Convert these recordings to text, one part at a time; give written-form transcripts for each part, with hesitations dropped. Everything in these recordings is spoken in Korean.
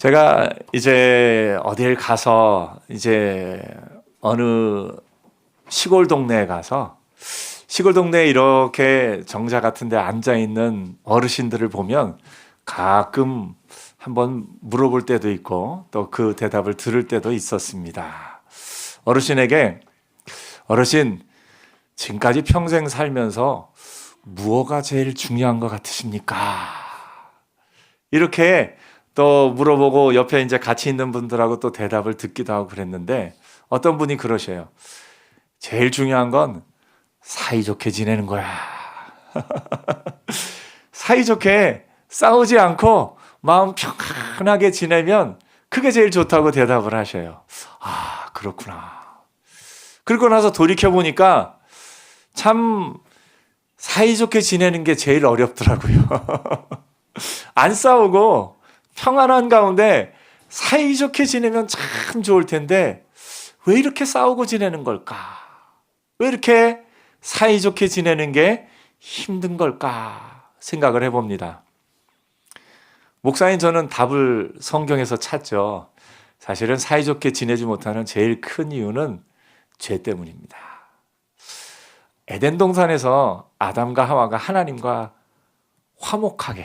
제가 이제 어딜 가서 이제 어느 시골 동네에 가서 시골 동네에 이렇게 정자 같은 데 앉아 있는 어르신들을 보면 가끔 한번 물어볼 때도 있고 또 그 대답을 들을 때도 있었습니다. 어르신에게 어르신, 지금까지 평생 살면서 무엇가 제일 중요한 것 같으십니까? 이렇게 또 물어보고 옆에 이제 같이 있는 분들하고 또 대답을 듣기도 하고 그랬는데 어떤 분이 그러셔요. 제일 중요한 건 사이좋게 지내는 거야. 사이좋게 싸우지 않고 마음 편안하게 지내면 그게 제일 좋다고 대답을 하셔요. 아, 그렇구나. 그러고 나서 돌이켜보니까 참 사이좋게 지내는 게 제일 어렵더라고요. 안 싸우고 평안한 가운데 사이좋게 지내면 참 좋을 텐데 왜 이렇게 싸우고 지내는 걸까? 왜 이렇게 사이좋게 지내는 게 힘든 걸까? 생각을 해봅니다. 목사인 저는 답을 성경에서 찾죠. 사실은 사이좋게 지내지 못하는 제일 큰 이유는 죄 때문입니다. 에덴 동산에서 아담과 하와가 하나님과 화목하게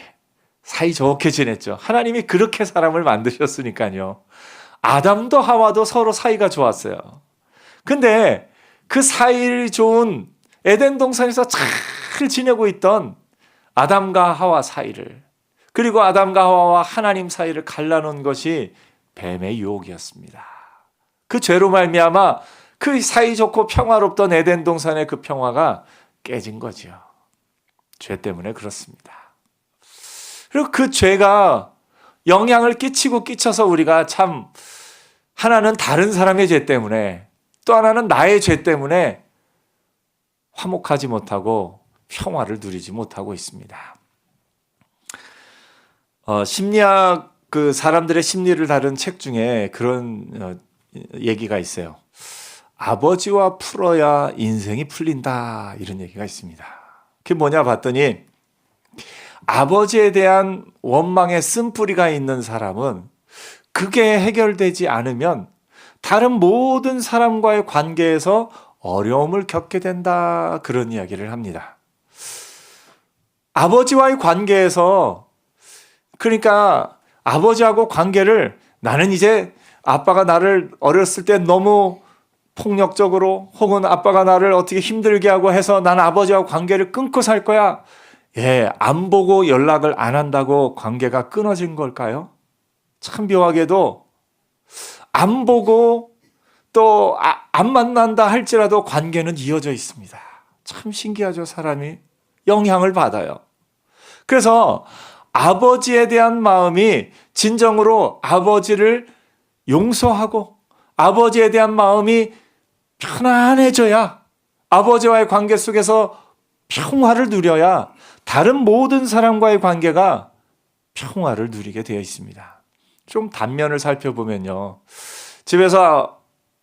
사이좋게 지냈죠. 하나님이 그렇게 사람을 만드셨으니까요. 아담도 하와도 서로 사이가 좋았어요. 근데 그 사이 좋은 에덴 동산에서 잘 지내고 있던 아담과 하와 사이를, 그리고 아담과 하와와 하나님 사이를 갈라놓은 것이 뱀의 유혹이었습니다. 그 죄로 말미암아 그 사이좋고 평화롭던 에덴 동산의 그 평화가 깨진 거죠. 죄 때문에 그렇습니다. 그리고 그 죄가 영향을 끼치고 끼쳐서 우리가 참 하나는 다른 사람의 죄 때문에 또 하나는 나의 죄 때문에 화목하지 못하고 평화를 누리지 못하고 있습니다. 심리학 그 사람들의 심리를 다룬 책 중에 그런 얘기가 있어요. 아버지와 풀어야 인생이 풀린다, 이런 얘기가 있습니다. 그게 뭐냐 봤더니 아버지에 대한 원망의 쓴뿌리가 있는 사람은 그게 해결되지 않으면 다른 모든 사람과의 관계에서 어려움을 겪게 된다, 그런 이야기를 합니다. 아버지와의 관계에서, 그러니까 아버지하고 관계를, 나는 이제 아빠가 나를 어렸을 때 너무 폭력적으로 혹은 아빠가 나를 어떻게 힘들게 하고 해서 나는 아버지와 관계를 끊고 살 거야. 안 보고 연락을 안 한다고 관계가 끊어진 걸까요? 참 묘하게도 안 보고 또 안 만난다 할지라도 관계는 이어져 있습니다. 참 신기하죠. 사람이 영향을 받아요. 그래서 아버지에 대한 마음이 진정으로 아버지를 용서하고 아버지에 대한 마음이 편안해져야, 아버지와의 관계 속에서 평화를 누려야 다른 모든 사람과의 관계가 평화를 누리게 되어 있습니다. 좀 단면을 살펴보면요, 집에서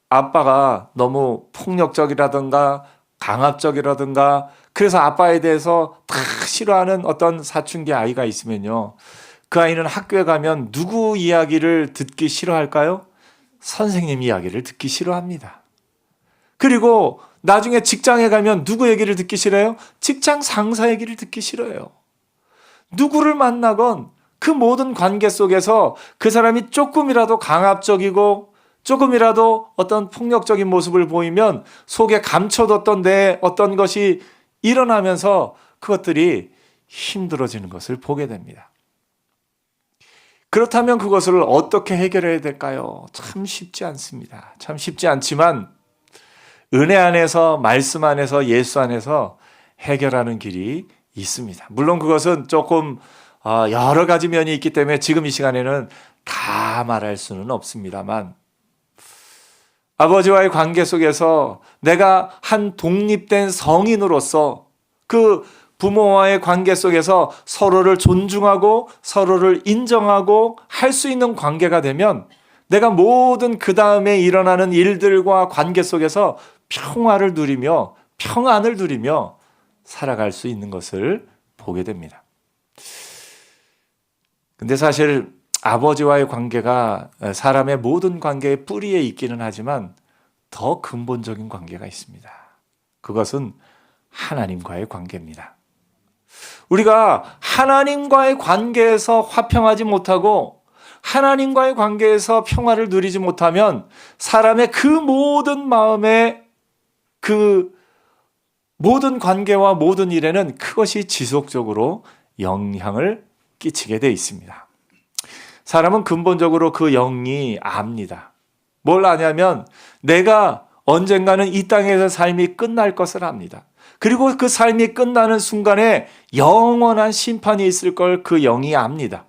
아빠가 너무 폭력적이라든가 강압적이라든가 그래서 아빠에 대해서 다 싫어하는 어떤 사춘기 아이가 있으면요, 그 아이는 학교에 가면 누구 이야기를 듣기 싫어할까요? 선생님 이야기를 듣기 싫어합니다. 그리고 나중에 직장에 가면 누구 얘기를 듣기 싫어요? 직장 상사 얘기를 듣기 싫어요. 누구를 만나건 그 모든 관계 속에서 그 사람이 조금이라도 강압적이고 조금이라도 어떤 폭력적인 모습을 보이면 속에 감춰뒀던 내 어떤 것이 일어나면서 그것들이 힘들어지는 것을 보게 됩니다. 그렇다면 그것을 어떻게 해결해야 될까요? 참 쉽지 않습니다. 참 쉽지 않지만 은혜 안에서, 말씀 안에서, 예수 안에서 해결하는 길이 있습니다. 물론 그것은 조금 여러 가지 면이 있기 때문에 지금 이 시간에는 다 말할 수는 없습니다만, 아버지와의 관계 속에서 내가 한 독립된 성인으로서 그 부모와의 관계 속에서 서로를 존중하고 서로를 인정하고 할 수 있는 관계가 되면 내가 모든 그 다음에 일어나는 일들과 관계 속에서 평화를 누리며 평안을 누리며 살아갈 수 있는 것을 보게 됩니다. 근데 사실 아버지와의 관계가 사람의 모든 관계의 뿌리에 있기는 하지만 더 근본적인 관계가 있습니다. 그것은 하나님과의 관계입니다. 우리가 하나님과의 관계에서 화평하지 못하고 하나님과의 관계에서 평화를 누리지 못하면 사람의 그 모든 마음에 그 모든 관계와 모든 일에는 그것이 지속적으로 영향을 끼치게 돼 있습니다. 사람은 근본적으로 그 영이 압니다. 뭘 아냐면 내가 언젠가는 이 땅에서 삶이 끝날 것을 압니다. 그리고 그 삶이 끝나는 순간에 영원한 심판이 있을 걸 그 영이 압니다.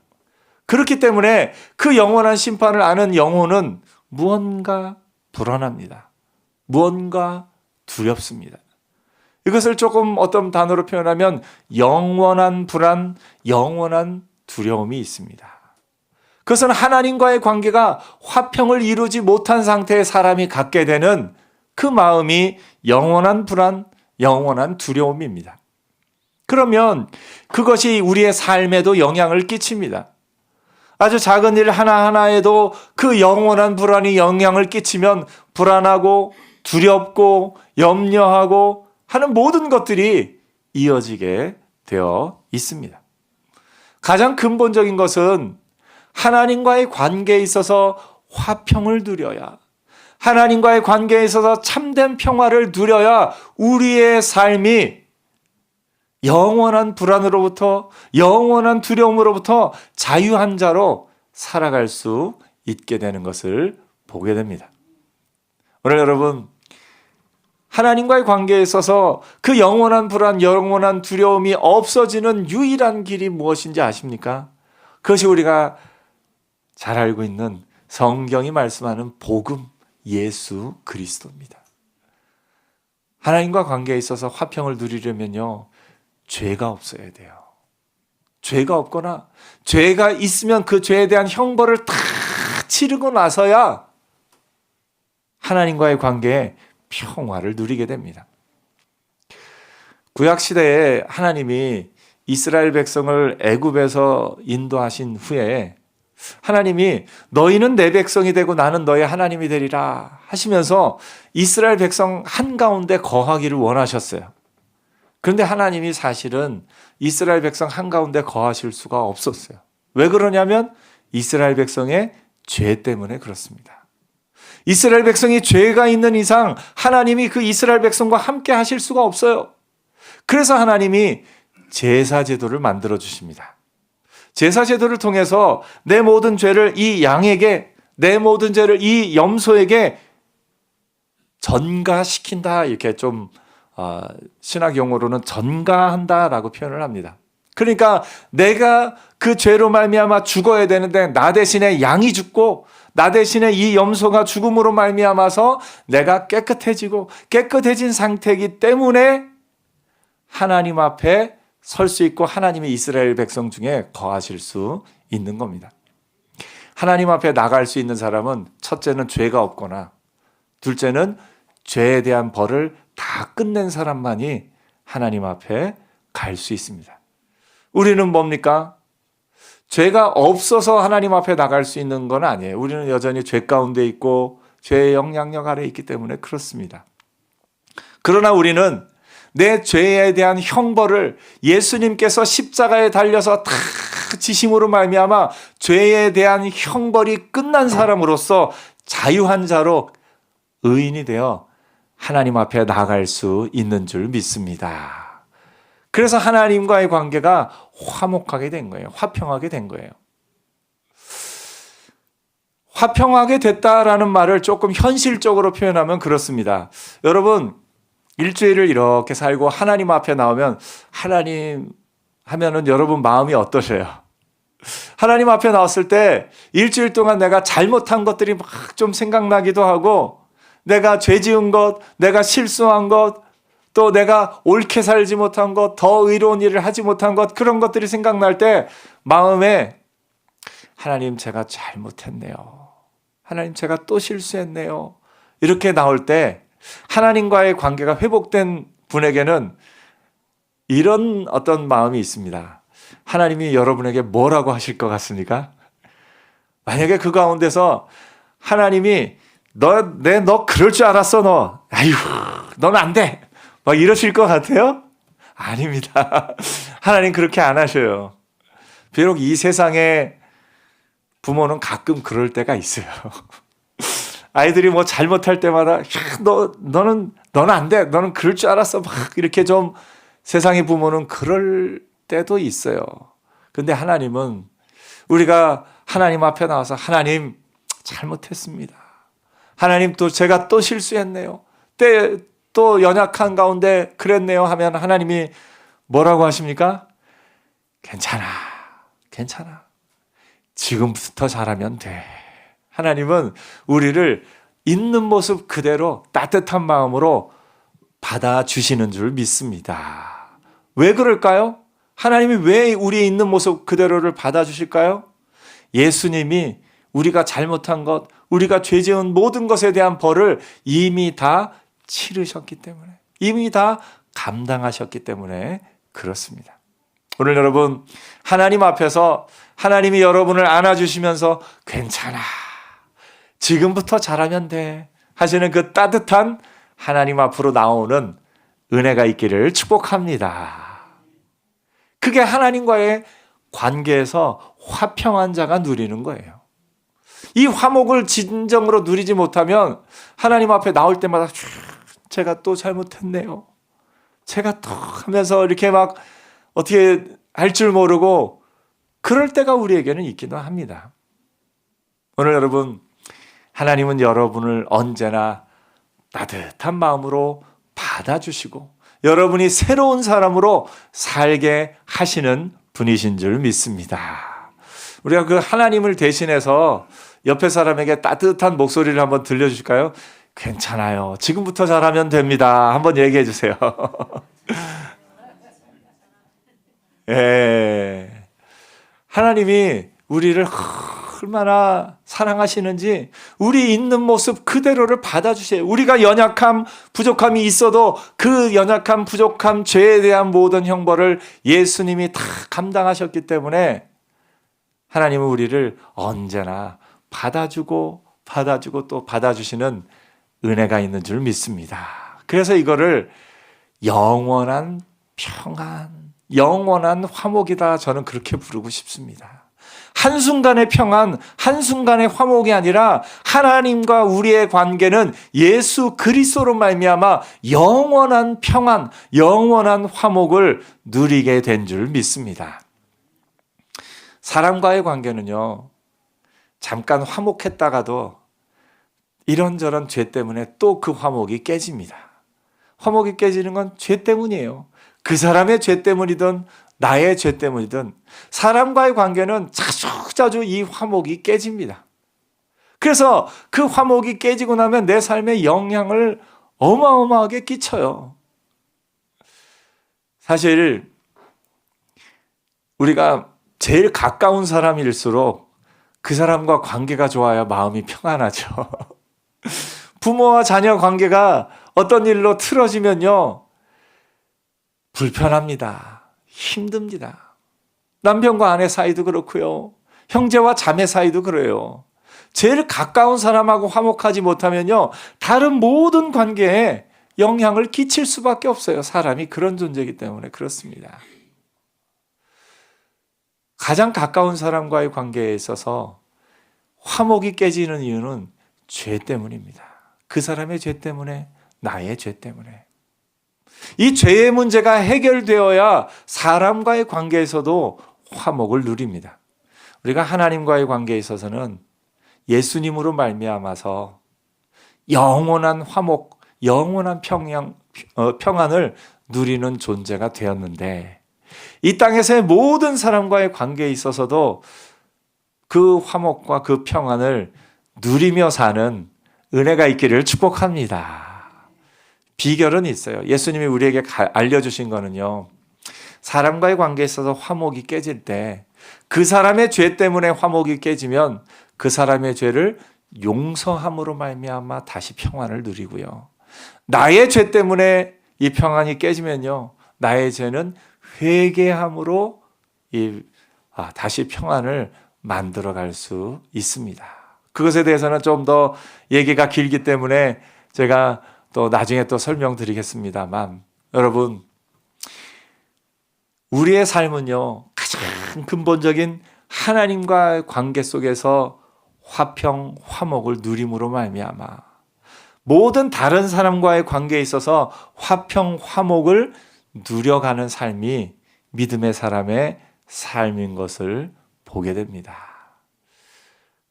그렇기 때문에 그 영원한 심판을 아는 영혼은 무언가 불안합니다. 무언가 두렵습니다. 이것을 조금 어떤 단어로 표현하면 영원한 불안, 영원한 두려움이 있습니다. 그것은 하나님과의 관계가 화평을 이루지 못한 상태의 사람이 갖게 되는 그 마음이 영원한 불안, 영원한 두려움입니다. 그러면 그것이 우리의 삶에도 영향을 끼칩니다. 아주 작은 일 하나하나에도 그 영원한 불안이 영향을 끼치면 불안하고 두렵고 염려하고 하는 모든 것들이 이어지게 되어 있습니다. 가장 근본적인 것은 하나님과의 관계에 있어서 화평을 누려야, 하나님과의 관계에 있어서 참된 평화를 누려야 우리의 삶이 영원한 불안으로부터, 영원한 두려움으로부터 자유한 자로 살아갈 수 있게 되는 것을 보게 됩니다. 오늘 여러분, 하나님과의 관계에 있어서 그 영원한 불안, 영원한 두려움이 없어지는 유일한 길이 무엇인지 아십니까? 그것이 우리가 잘 알고 있는 성경이 말씀하는 복음, 예수 그리스도입니다. 하나님과 관계에 있어서 화평을 누리려면요, 죄가 없어야 돼요. 죄가 없거나 죄가 있으면 그 죄에 대한 형벌을 다 치르고 나서야 하나님과의 관계에 평화를 누리게 됩니다. 구약 시대에 하나님이 이스라엘 백성을 애굽에서 인도하신 후에 하나님이 너희는 내 백성이 되고 나는 너의 하나님이 되리라 하시면서 이스라엘 백성 한가운데 거하기를 원하셨어요. 그런데 하나님이 사실은 이스라엘 백성 한가운데 거하실 수가 없었어요. 왜 그러냐면 이스라엘 백성의 죄 때문에 그렇습니다. 이스라엘 백성이 죄가 있는 이상 하나님이 그 이스라엘 백성과 함께 하실 수가 없어요. 그래서 하나님이 제사 제도를 만들어 주십니다. 제사 제도를 통해서 내 모든 죄를 이 양에게, 내 모든 죄를 이 염소에게 전가시킨다. 이렇게 좀 신학 용어로는 전가한다라고 표현을 합니다. 그러니까 내가 그 죄로 말미암아 죽어야 되는데 나 대신에 양이 죽고 나 대신에 이 염소가 죽음으로 말미암아서 내가 깨끗해지고 깨끗해진 상태이기 때문에 하나님 앞에 설 수 있고 하나님의 이스라엘 백성 중에 거하실 수 있는 겁니다. 하나님 앞에 나갈 수 있는 사람은 첫째는 죄가 없거나 둘째는 죄에 대한 벌을 다 끝낸 사람만이 하나님 앞에 갈 수 있습니다. 우리는 뭡니까? 죄가 없어서 하나님 앞에 나갈 수 있는 건 아니에요. 우리는 여전히 죄 가운데 있고 죄의 영향력 아래 있기 때문에 그렇습니다. 그러나 우리는 내 죄에 대한 형벌을 예수님께서 십자가에 달려서 다 지심으로 말미암아 죄에 대한 형벌이 끝난 사람으로서 자유한 자로 의인이 되어 하나님 앞에 나갈 수 있는 줄 믿습니다. 그래서 하나님과의 관계가 화목하게 된 거예요. 화평하게 된 거예요. 화평하게 됐다라는 말을 조금 현실적으로 표현하면 그렇습니다. 여러분, 일주일을 이렇게 살고 하나님 앞에 나오면 하나님 하면은 여러분 마음이 어떠세요? 하나님 앞에 나왔을 때 일주일 동안 내가 잘못한 것들이 막 좀 생각나기도 하고 내가 죄 지은 것, 내가 실수한 것, 또 내가 옳게 살지 못한 것, 더 의로운 일을 하지 못한 것, 그런 것들이 생각날 때 마음에 하나님 제가 잘못했네요. 하나님 제가 또 실수했네요. 이렇게 나올 때 하나님과의 관계가 회복된 분에게는 이런 어떤 마음이 있습니다. 하나님이 여러분에게 뭐라고 하실 것 같습니까? 만약에 그 가운데서 하나님이 너 그럴 줄 알았어, 너. 아유, 너는 안 돼. 막 이러실 것 같아요? 아닙니다. 하나님 그렇게 안 하셔요. 비록 이 세상에 부모는 가끔 그럴 때가 있어요. 아이들이 뭐 잘못할 때마다 너는 안 돼. 너는 그럴 줄 알았어. 막 이렇게 좀 세상의 부모는 그럴 때도 있어요. 근데 하나님은 우리가 하나님 앞에 나와서 하나님 잘못했습니다. 하나님 제가 또 실수했네요. 또 연약한 가운데 그랬네요 하면 하나님이 뭐라고 하십니까? 괜찮아. 지금부터 잘하면 돼. 하나님은 우리를 있는 모습 그대로 따뜻한 마음으로 받아주시는 줄 믿습니다. 왜 그럴까요? 하나님이 왜 우리 있는 모습 그대로를 받아주실까요? 예수님이 우리가 잘못한 것, 우리가 죄 지은 모든 것에 대한 벌을 이미 다 치르셨기 때문에, 이미 다 감당하셨기 때문에 그렇습니다. 오늘 여러분, 하나님 앞에서 하나님이 여러분을 안아주시면서 괜찮아, 지금부터 잘하면 돼 하시는 그 따뜻한 하나님 앞으로 나오는 은혜가 있기를 축복합니다. 그게 하나님과의 관계에서 화평한 자가 누리는 거예요. 이 화목을 진정으로 누리지 못하면 하나님 앞에 나올 때마다 제가 또 잘못했네요. 제가 또 하면서 이렇게 막 어떻게 할 줄 모르고 그럴 때가 우리에게는 있기도 합니다. 오늘 여러분, 하나님은 여러분을 언제나 따뜻한 마음으로 받아주시고 여러분이 새로운 사람으로 살게 하시는 분이신 줄 믿습니다. 우리가 그 하나님을 대신해서 옆에 사람에게 따뜻한 목소리를 한번 들려주실까요? 괜찮아요. 지금부터 잘하면 됩니다. 한번 얘기해 주세요. 예. 하나님이 우리를 얼마나 사랑하시는지 우리 있는 모습 그대로를 받아주세요. 우리가 연약함, 부족함이 있어도 그 연약함, 부족함, 죄에 대한 모든 형벌을 예수님이 다 감당하셨기 때문에 하나님은 우리를 언제나 받아주고 또 받아주시는 은혜가 있는 줄 믿습니다. 그래서 이거를 영원한 평안, 영원한 화목이다, 저는 그렇게 부르고 싶습니다. 한순간의 평안, 한순간의 화목이 아니라 하나님과 우리의 관계는 예수 그리스도로 말미암아 영원한 평안, 영원한 화목을 누리게 된 줄 믿습니다. 사람과의 관계는요, 잠깐 화목했다가도 이런저런 죄 때문에 또 그 화목이 깨집니다. 화목이 깨지는 건 죄 때문이에요. 그 사람의 죄 때문이든 나의 죄 때문이든 사람과의 관계는 자주 이 화목이 깨집니다. 그래서 그 화목이 깨지고 나면 내 삶에 영향을 어마어마하게 끼쳐요. 사실 우리가 제일 가까운 사람일수록 그 사람과 관계가 좋아야 마음이 평안하죠. 부모와 자녀 관계가 어떤 일로 틀어지면요, 불편합니다. 힘듭니다. 남편과 아내 사이도 그렇고요. 형제와 자매 사이도 그래요. 제일 가까운 사람하고 화목하지 못하면요, 다른 모든 관계에 영향을 끼칠 수밖에 없어요. 사람이 그런 존재이기 때문에 그렇습니다. 가장 가까운 사람과의 관계에 있어서 화목이 깨지는 이유는 죄 때문입니다. 그 사람의 죄 때문에, 나의 죄 때문에. 이 죄의 문제가 해결되어야 사람과의 관계에서도 화목을 누립니다. 우리가 하나님과의 관계에 있어서는 예수님으로 말미암아서 영원한 화목, 영원한 평안을 누리는 존재가 되었는데, 이 땅에서의 모든 사람과의 관계에 있어서도 그 화목과 그 평안을 누리며 사는 은혜가 있기를 축복합니다. 비결은 있어요. 예수님이 우리에게 알려주신 거는요, 사람과의 관계에 있어서 화목이 깨질 때 그 사람의 죄 때문에 화목이 깨지면 그 사람의 죄를 용서함으로 말미암아 다시 평안을 누리고요, 나의 죄 때문에 이 평안이 깨지면요, 나의 죄는 회개함으로 다시 평안을 만들어갈 수 있습니다. 그것에 대해서는 좀 더 얘기가 길기 때문에 제가 또 나중에 또 설명드리겠습니다만, 여러분, 우리의 삶은요, 가장 근본적인 하나님과의 관계 속에서 화평, 화목을 누림으로 말미암아 모든 다른 사람과의 관계에 있어서 화평, 화목을 누려가는 삶이 믿음의 사람의 삶인 것을 보게 됩니다.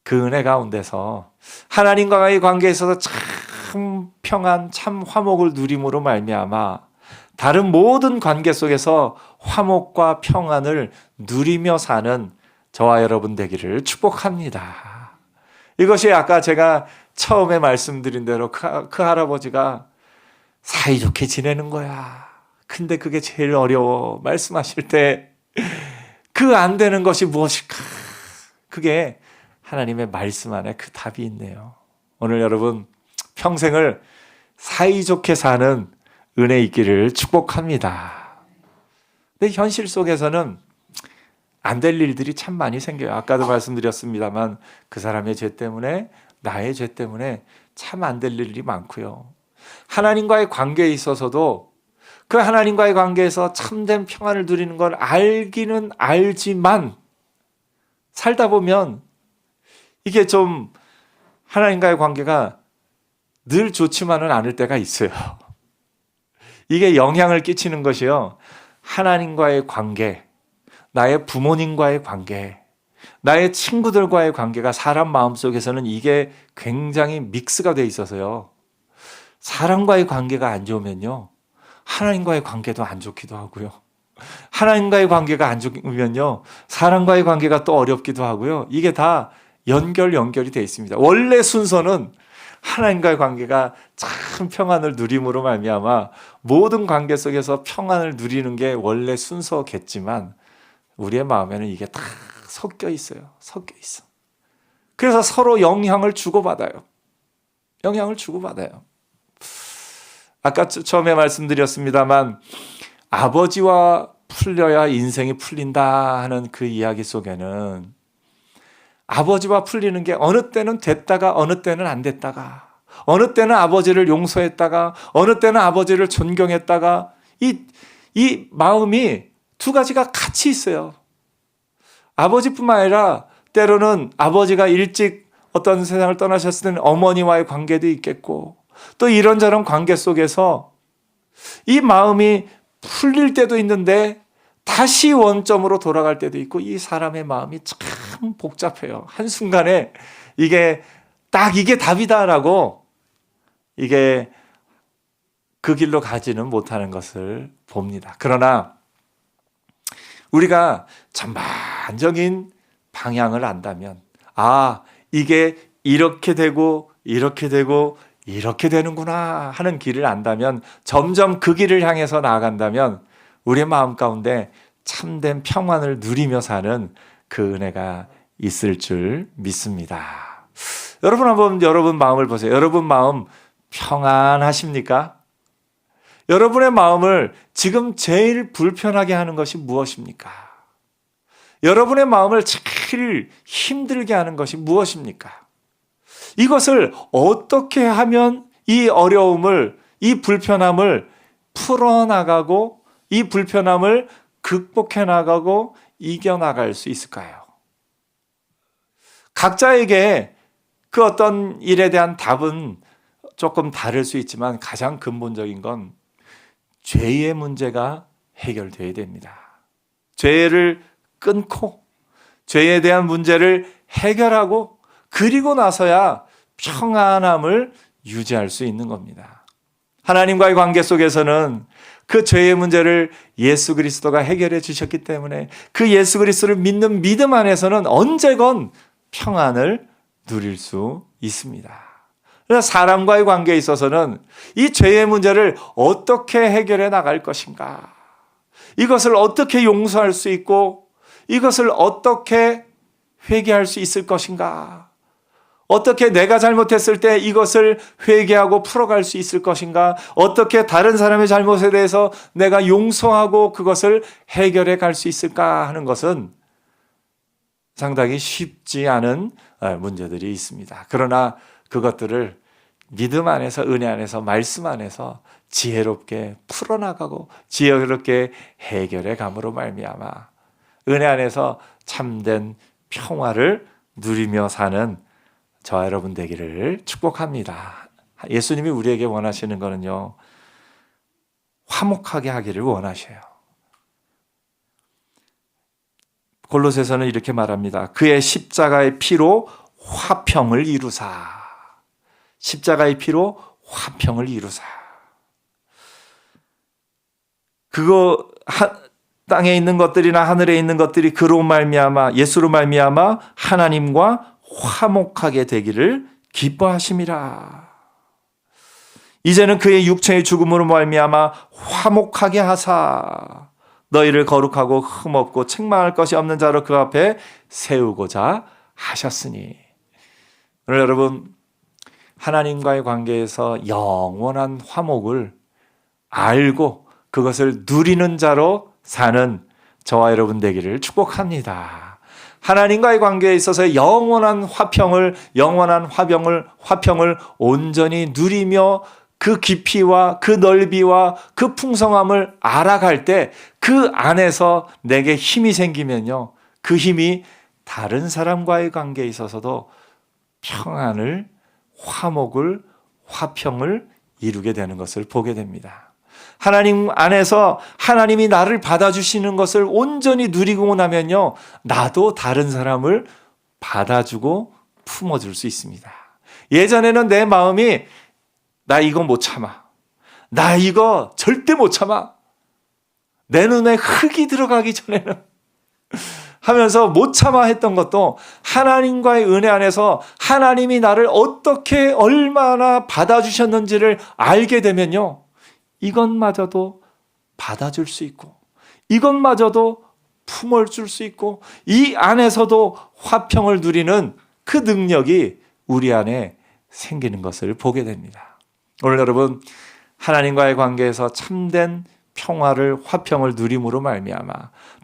그 은혜 가운데서 하나님과의 관계에 있어서 참 평안, 참 화목을 누림으로 말미암아 다른 모든 관계 속에서 화목과 평안을 누리며 사는 저와 여러분 되기를 축복합니다. 이것이 아까 제가 처음에 말씀드린 대로 그 할아버지가 사이좋게 지내는 거야. 근데 그게 제일 어려워. 말씀하실 때 그 안 되는 것이 무엇일까? 그게 하나님의 말씀 안에 그 답이 있네요. 오늘 여러분 평생을 사이좋게 사는 은혜 있기를 축복합니다. 근데 현실 속에서는 안 될 일들이 참 많이 생겨요. 아까도 말씀드렸습니다만 그 사람의 죄 때문에, 나의 죄 때문에 참 안 될 일이 많고요. 하나님과의 관계에 있어서도 그 하나님과의 관계에서 참된 평안을 누리는 걸 알기는 알지만 살다 보면 이게 좀 하나님과의 관계가 늘 좋지만은 않을 때가 있어요. 이게 영향을 끼치는 것이요. 하나님과의 관계, 나의 부모님과의 관계, 나의 친구들과의 관계가 사람 마음속에서는 이게 굉장히 믹스가 돼 있어서요. 사람과의 관계가 안 좋으면요. 하나님과의 관계도 안 좋기도 하고요. 하나님과의 관계가 안 좋으면요. 사람과의 관계가 또 어렵기도 하고요. 이게 다 연결이 돼 있습니다. 원래 순서는 하나님과의 관계가 참 평안을 누림으로 말미암아 모든 관계 속에서 평안을 누리는 게 원래 순서겠지만 우리의 마음에는 이게 다 섞여 있어요. 섞여 있어. 그래서 서로 영향을 주고받아요. 아까 처음에 말씀드렸습니다만 아버지와 풀려야 인생이 풀린다 하는 그 이야기 속에는 아버지와 풀리는 게 어느 때는 됐다가 어느 때는 안 됐다가 어느 때는 아버지를 용서했다가 어느 때는 아버지를 존경했다가 이 마음이 두 가지가 같이 있어요. 아버지뿐만 아니라 때로는 아버지가 일찍 어떤 세상을 떠나셨을 때는 어머니와의 관계도 있겠고 또 이런저런 관계 속에서 이 마음이 풀릴 때도 있는데 다시 원점으로 돌아갈 때도 있고 이 사람의 마음이 참 복잡해요. 한순간에 이게 딱 이게 답이다라고 이게 그 길로 가지는 못하는 것을 봅니다. 그러나 우리가 전반적인 방향을 안다면 이게 이렇게 되고 이렇게 되고 이렇게 되는구나 하는 길을 안다면 점점 그 길을 향해서 나아간다면 우리의 마음 가운데 참된 평안을 누리며 사는 그 은혜가 있을 줄 믿습니다. 여러분 한번 여러분 마음을 보세요. 여러분 마음 평안하십니까? 여러분의 마음을 지금 제일 불편하게 하는 것이 무엇입니까? 여러분의 마음을 제일 힘들게 하는 것이 무엇입니까? 이것을 어떻게 하면 이 어려움을, 이 불편함을 풀어나가고 이 불편함을 극복해 나가고 이겨나갈 수 있을까요? 각자에게 그 어떤 일에 대한 답은 조금 다를 수 있지만 가장 근본적인 건 죄의 문제가 해결되어야 됩니다. 죄를 끊고 죄에 대한 문제를 해결하고 그리고 나서야 평안함을 유지할 수 있는 겁니다. 하나님과의 관계 속에서는 그 죄의 문제를 예수 그리스도가 해결해 주셨기 때문에 그 예수 그리스도를 믿는 믿음 안에서는 언제건 평안을 누릴 수 있습니다. 그래서 사람과의 관계에 있어서는 이 죄의 문제를 어떻게 해결해 나갈 것인가, 이것을 어떻게 용서할 수 있고 이것을 어떻게 회개할 수 있을 것인가, 어떻게 내가 잘못했을 때 이것을 회개하고 풀어갈 수 있을 것인가, 어떻게 다른 사람의 잘못에 대해서 내가 용서하고 그것을 해결해 갈 수 있을까 하는 것은 상당히 쉽지 않은 문제들이 있습니다. 그러나 그것들을 믿음 안에서, 은혜 안에서, 말씀 안에서 지혜롭게 풀어나가고 지혜롭게 해결해 감으로 말미암아 은혜 안에서 참된 평화를 누리며 사는 저와 여러분 되기를 축복합니다. 예수님이 우리에게 원하시는 거는요, 화목하게 하기를 원하셔요. 골로새서는 이렇게 말합니다. 그의 십자가의 피로 화평을 이루사. 십자가의 피로 화평을 이루사. 그거 땅에 있는 것들이나 하늘에 있는 것들이 그로 말미암아, 예수로 말미암아 하나님과 화목하게 되기를 기뻐하심이라. 이제는 그의 육체의 죽음으로 말미암아 화목하게 하사 너희를 거룩하고 흠없고 책망할 것이 없는 자로 그 앞에 세우고자 하셨으니. 오늘 여러분, 하나님과의 관계에서 영원한 화목을 알고 그것을 누리는 자로 사는 저와 여러분 되기를 축복합니다. 하나님과의 관계에 있어서 영원한 화평을 온전히 누리며 그 깊이와 그 넓이와 그 풍성함을 알아갈 때 그 안에서 내게 힘이 생기면요, 그 힘이 다른 사람과의 관계에 있어서도 평안을, 화목을, 화평을 이루게 되는 것을 보게 됩니다. 하나님 안에서 하나님이 나를 받아주시는 것을 온전히 누리고 나면요, 나도 다른 사람을 받아주고 품어줄 수 있습니다. 예전에는 내 마음이 나 이거 못 참아, 나 이거 절대 못 참아, 내 눈에 흙이 들어가기 전에는 하면서 못 참아 했던 것도 하나님과의 은혜 안에서 하나님이 나를 어떻게 얼마나 받아주셨는지를 알게 되면요, 이것마저도 받아줄 수 있고 이것마저도 품어줄 수 있고 이 안에서도 화평을 누리는 그 능력이 우리 안에 생기는 것을 보게 됩니다. 오늘 여러분, 하나님과의 관계에서 참된 평화를, 화평을 누림으로 말미암아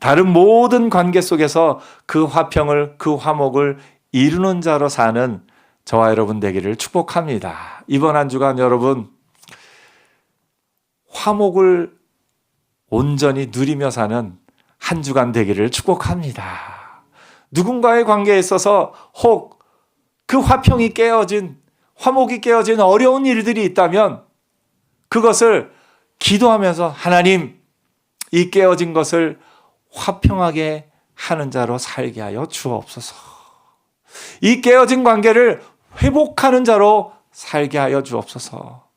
다른 모든 관계 속에서 그 화평을, 그 화목을 이루는 자로 사는 저와 여러분 되기를 축복합니다. 이번 한 주간 여러분, 화목을 온전히 누리며 사는 한 주간 되기를 축복합니다. 누군가의 관계에 있어서 혹 그 화평이 깨어진, 화목이 깨어진 어려운 일들이 있다면 그것을 기도하면서 하나님, 이 깨어진 것을 화평하게 하는 자로 살게 하여 주옵소서. 이 깨어진 관계를 회복하는 자로 살게 하여 주옵소서.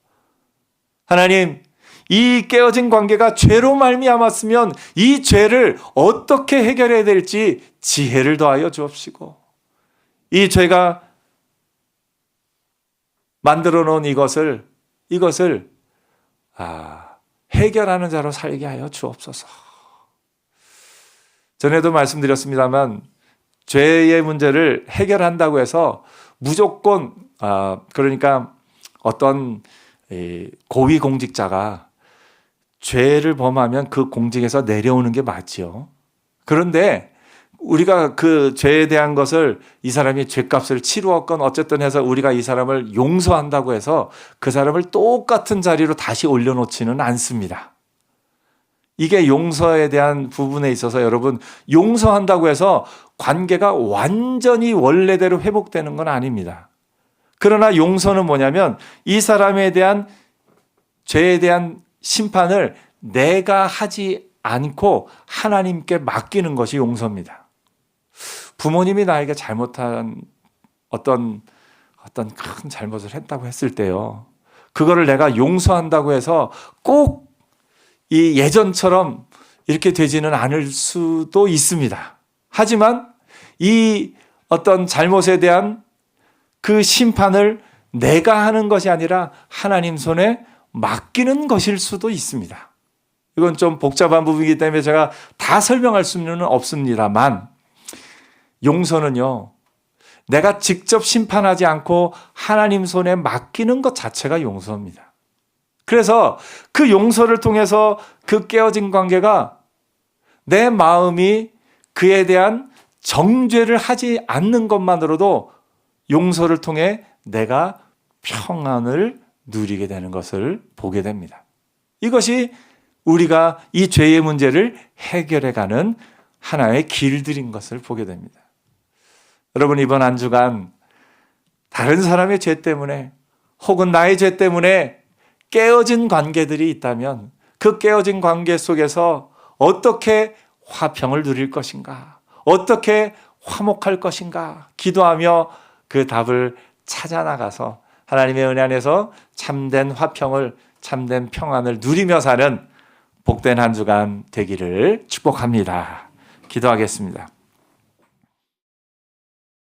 하나님, 이 깨어진 관계가 죄로 말미암았으면 이 죄를 어떻게 해결해야 될지 지혜를 더하여 주옵시고, 이 죄가 만들어 놓은 이것을 해결하는 자로 살게 하여 주옵소서. 전에도 말씀드렸습니다만 죄의 문제를 해결한다고 해서 무조건 그러니까 어떤 고위공직자가 죄를 범하면 그 공직에서 내려오는 게 맞지요. 그런데 우리가 그 죄에 대한 것을 이 사람이 죄값을 치루었건 어쨌든 해서 우리가 이 사람을 용서한다고 해서 그 사람을 똑같은 자리로 다시 올려놓지는 않습니다. 이게 용서에 대한 부분에 있어서 여러분, 용서한다고 해서 관계가 완전히 원래대로 회복되는 건 아닙니다. 그러나 용서는 뭐냐면 이 사람에 대한 죄에 대한 심판을 내가 하지 않고 하나님께 맡기는 것이 용서입니다. 부모님이 나에게 잘못한 어떤 큰 잘못을 했다고 했을 때요, 그거를 내가 용서한다고 해서 꼭 이 예전처럼 이렇게 되지는 않을 수도 있습니다. 하지만 이 어떤 잘못에 대한 그 심판을 내가 하는 것이 아니라 하나님 손에 맡기는 것일 수도 있습니다. 이건 좀 복잡한 부분이기 때문에 제가 다 설명할 수는 없습니다만, 용서는요, 내가 직접 심판하지 않고 하나님 손에 맡기는 것 자체가 용서입니다. 그래서 그 용서를 통해서 그 깨어진 관계가 내 마음이 그에 대한 정죄를 하지 않는 것만으로도 용서를 통해 내가 평안을 누리게 되는 것을 보게 됩니다. 이것이 우리가 이 죄의 문제를 해결해가는 하나의 길들인 것을 보게 됩니다. 여러분, 이번 한 주간 다른 사람의 죄 때문에 혹은 나의 죄 때문에 깨어진 관계들이 있다면 그 깨어진 관계 속에서 어떻게 화평을 누릴 것인가, 어떻게 화목할 것인가 기도하며 그 답을 찾아 나가서 하나님의 은혜 안에서 참된 화평을, 참된 평안을 누리며 사는 복된 한 주간 되기를 축복합니다. 기도하겠습니다.